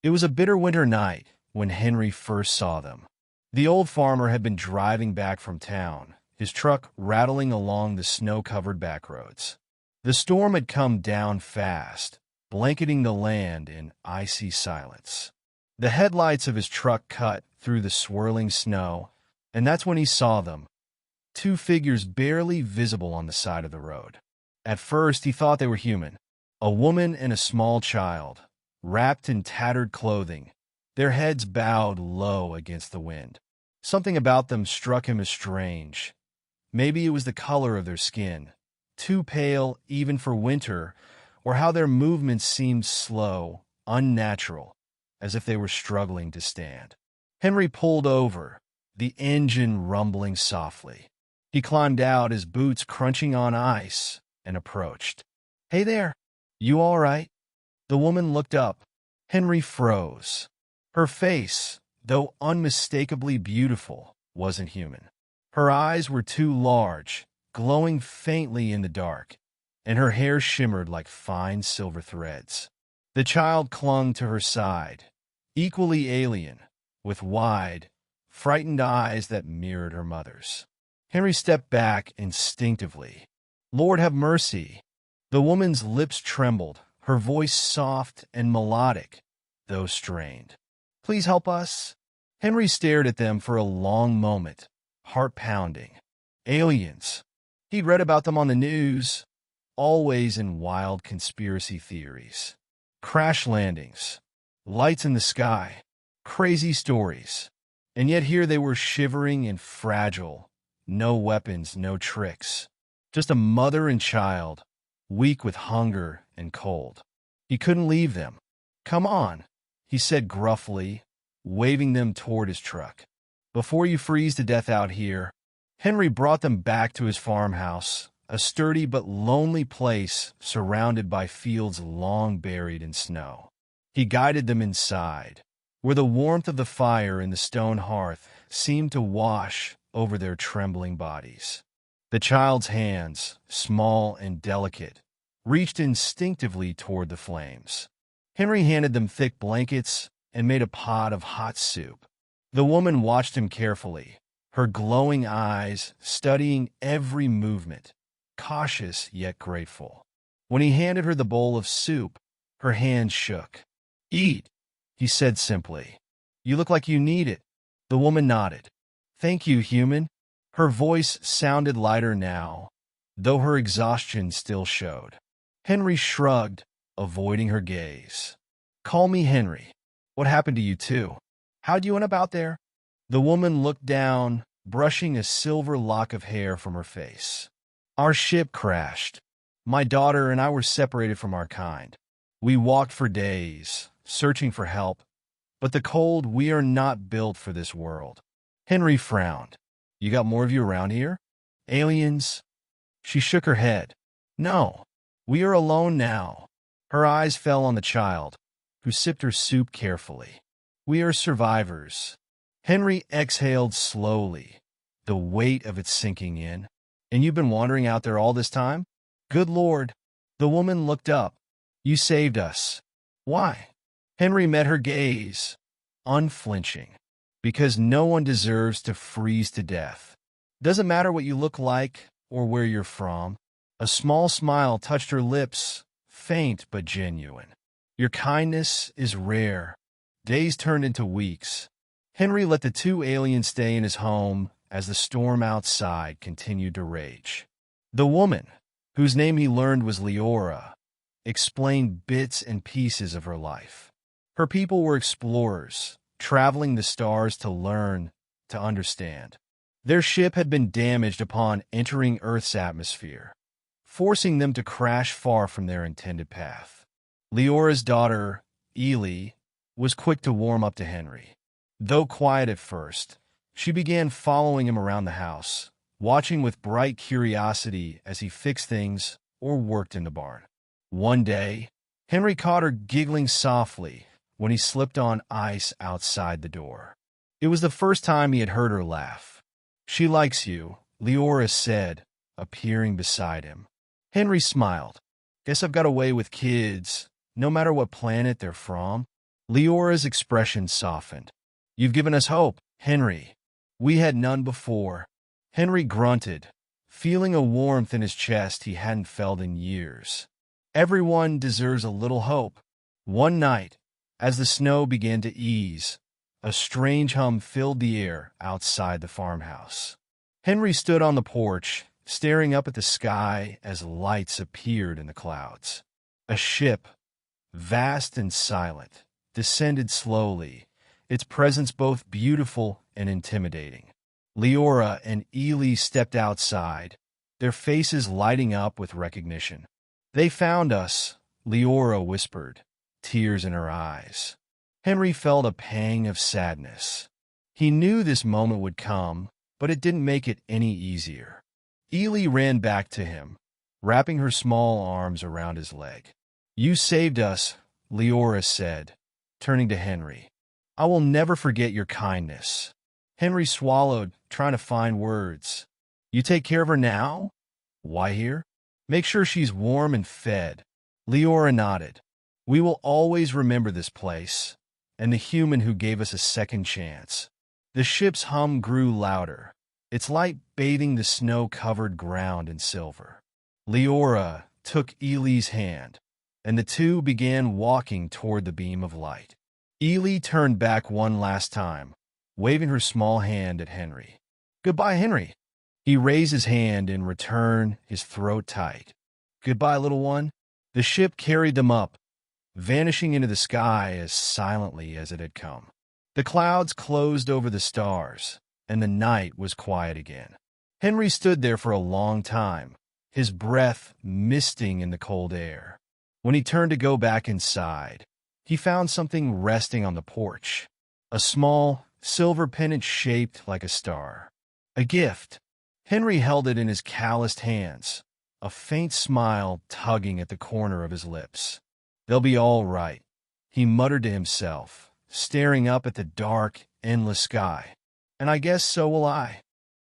It was a bitter winter night when Henry first saw them. The old farmer had been driving back from town, his truck rattling along the snow-covered back roads. The storm had come down fast, blanketing the land in icy silence. The headlights of his truck cut through the swirling snow, and that's when he saw them, two figures barely visible on the side of the road. At first, he thought they were human, a woman and a small child, wrapped in tattered clothing, their heads bowed low against the wind. Something about them struck him as strange. Maybe it was the color of their skin, too pale even for winter, or how their movements seemed slow, unnatural, as if they were struggling to stand. Henry pulled over, the engine rumbling softly. He climbed out, his boots crunching on ice, and approached. "Hey there, you all right?" The woman looked up. Henry froze. Her face, though unmistakably beautiful, wasn't human. Her eyes were too large, glowing faintly in the dark, and her hair shimmered like fine silver threads. The child clung to her side, equally alien, with wide, frightened eyes that mirrored her mother's. Henry stepped back instinctively. "Lord have mercy." The woman's lips trembled, her voice soft and melodic, though strained. "Please help us." Henry stared at them for a long moment, heart pounding. Aliens. He'd read about them on the news, always in wild conspiracy theories. Crash landings, lights in the sky, crazy stories. And yet here they were, shivering and fragile, no weapons, no tricks. Just a mother and child, weak with hunger and cold. He couldn't leave them. "Come on," he said gruffly, waving them toward his truck. "Before you freeze to death out here." Henry brought them back to his farmhouse, a sturdy but lonely place surrounded by fields long buried in snow. He guided them inside, where the warmth of the fire in the stone hearth seemed to wash over their trembling bodies. The child's hands, small and delicate, reached instinctively toward the flames. Henry handed them thick blankets and made a pot of hot soup. The woman watched him carefully, her glowing eyes studying every movement, cautious yet grateful. When he handed her the bowl of soup, her hands shook. "Eat," he said simply. "You look like you need it." The woman nodded. "Thank you, human." Her voice sounded lighter now, though her exhaustion still showed. Henry shrugged, avoiding her gaze. "Call me Henry. What happened to you two? How'd you end up out there?" The woman looked down, brushing a silver lock of hair from her face. "Our ship crashed. My daughter and I were separated from our kind. We walked for days, searching for help, but the cold, we are not built for this world." Henry frowned. "You got more of you around here? Aliens?" She shook her head. "No, we are alone now." Her eyes fell on the child, who sipped her soup carefully. "We are survivors." Henry exhaled slowly, the weight of it sinking in. "And you've been wandering out there all this time? Good Lord." The woman looked up. "You saved us." "Why?" Henry met her gaze, unflinching. "Because no one deserves to freeze to death. Doesn't matter what you look like or where you're from." A small smile touched her lips, faint but genuine. "Your kindness is rare." Days turned into weeks. Henry let the two aliens stay in his home as the storm outside continued to rage. The woman, whose name he learned was Leora, explained bits and pieces of her life. Her people were explorers, traveling the stars to learn, to understand. Their ship had been damaged upon entering Earth's atmosphere, forcing them to crash far from their intended path. Leora's daughter, Ely, was quick to warm up to Henry. Though quiet at first, she began following him around the house, watching with bright curiosity as he fixed things or worked in the barn. One day, Henry caught her giggling softly when he slipped on ice outside the door. It was the first time he had heard her laugh. "She likes you," Leora said, appearing beside him. Henry smiled. "Guess I've got a way with kids, no matter what planet they're from." Leora's expression softened. You've given us hope, Henry. We had none before. Henry grunted, feeling a warmth in his chest he hadn't felt in years. Everyone deserves a little hope. One night, as the snow began to ease, a strange hum filled the air outside the farmhouse. Henry stood on the porch, staring up at the sky as lights appeared in the clouds. A ship, vast and silent, descended slowly, its presence both beautiful and intimidating. Leora and Ely stepped outside, their faces lighting up with recognition. They found us, Leora whispered, tears in her eyes. Henry felt a pang of sadness. He knew this moment would come, but it didn't make it any easier. Ely ran back to him, wrapping her small arms around his leg. You saved us, Leora said, turning to Henry. I will never forget your kindness. Henry swallowed, trying to find words. You take care of her now? Why here? Make sure she's warm and fed. Leora nodded. We will always remember this place, and the human who gave us a second chance. The ship's hum grew louder, its light bathing the snow-covered ground in silver. Leora took Ely's hand, and the two began walking toward the beam of light. Ely turned back one last time, waving her small hand at Henry. Goodbye, Henry. He raised his hand in return, his throat tight. Goodbye, little one. The ship carried them up, vanishing into the sky as silently as it had come. The clouds closed over the stars, and the night was quiet again. Henry stood there for a long time, his breath misting in the cold air. When he turned to go back inside, he found something resting on the porch. A small, silver pendant shaped like a star. A gift. Henry held it in his calloused hands, a faint smile tugging at the corner of his lips. They'll be all right, he muttered to himself, staring up at the dark, endless sky. And I guess so will I.